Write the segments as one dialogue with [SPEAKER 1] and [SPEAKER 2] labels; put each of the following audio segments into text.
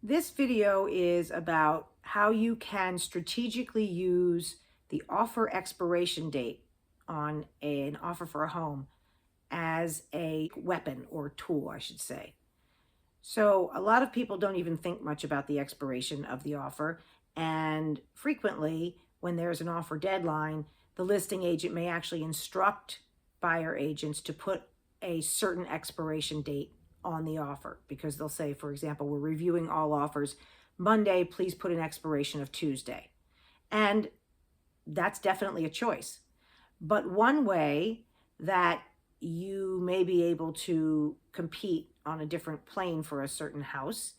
[SPEAKER 1] This video is about how you can strategically use the offer expiration date on an offer for a home as a weapon or tool, I should say. So a lot of people don't even think much about the expiration of the offer. And frequently, when there's an offer deadline, the listing agent may actually instruct buyer agents to put a certain expiration date on the offer, because they'll say, for example, we're reviewing all offers Monday, please put an expiration of Tuesday. And that's definitely a choice. But one way that you may be able to compete on a different plane for a certain house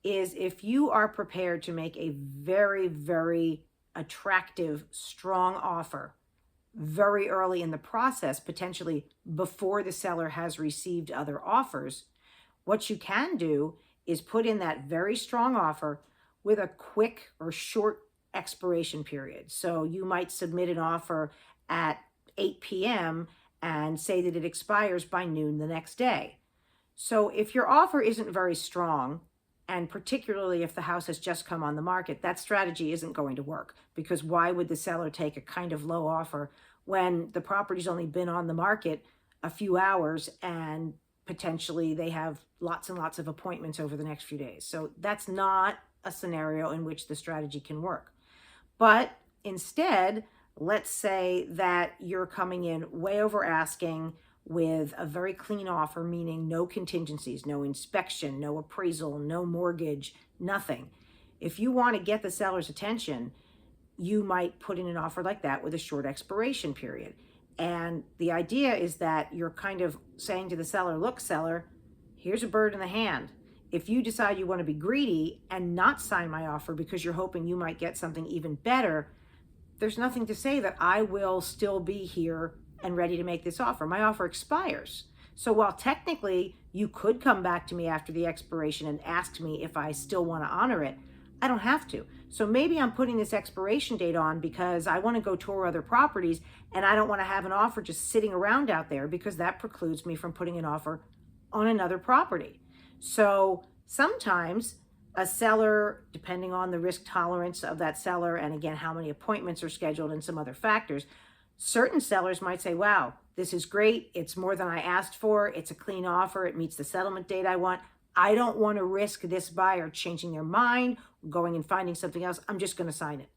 [SPEAKER 1] is if you are prepared to make a very, very attractive, strong offer very early in the process, potentially before the seller has received other offers. What you can do is put in that very strong offer with a quick or short expiration period. So you might submit an offer at 8 p.m. and say that it expires by noon the next day. So if your offer isn't very strong, and particularly if the house has just come on the market, that strategy isn't going to work, because why would the seller take a kind of low offer when the property's only been on the market a few hours and potentially they have lots and lots of appointments over the next few days? So that's not a scenario in which the strategy can work. But instead, let's say that you're coming in way over asking with a very clean offer, meaning no contingencies, no inspection, no appraisal, no mortgage, nothing. If you want to get the seller's attention, you might put in an offer like that with a short expiration period. And the idea is that you're kind of saying to the seller, look, seller, here's a bird in the hand. If you decide you want to be greedy and not sign my offer because you're hoping you might get something even better, there's nothing to say that I will still be here and ready to make this offer. My offer expires. So while technically you could come back to me after the expiration and ask me if I still want to honor it, I don't have to. So maybe I'm putting this expiration date on because I want to go tour other properties and I don't want to have an offer just sitting around out there, because that precludes me from putting an offer on another property. So sometimes a seller, depending on the risk tolerance of that seller, and again, how many appointments are scheduled and some other factors, certain sellers might say, wow, this is great. It's more than I asked for. It's a clean offer. It meets the settlement date I want. I don't want to risk this buyer changing their mind, going and finding something else. I'm just going to sign it.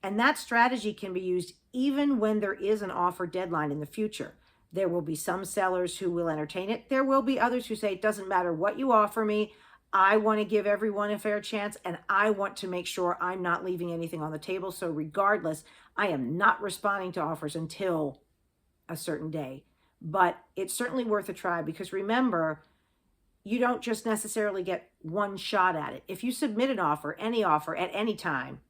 [SPEAKER 1] And that strategy can be used even when there is an offer deadline in the future. There will be some sellers who will entertain it. There will be others who say, it doesn't matter what you offer me. I want to give everyone a fair chance, and I want to make sure I'm not leaving anything on the table. So regardless, I am not responding to offers until a certain day. But it's certainly worth a try, because remember, you don't just necessarily get one shot at it. If you submit an offer, any offer at any time,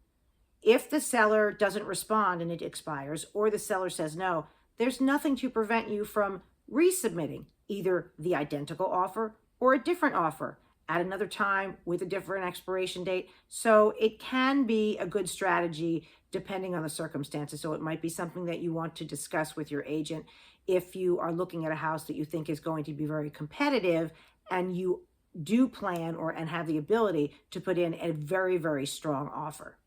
[SPEAKER 1] if the seller doesn't respond and it expires, or the seller says no, there's nothing to prevent you from resubmitting either the identical offer or a different offer at another time with a different expiration date. So it can be a good strategy depending on the circumstances. So it might be something that you want to discuss with your agent if you are looking at a house that you think is going to be very competitive and you do plan and have the ability to put in a very, very strong offer.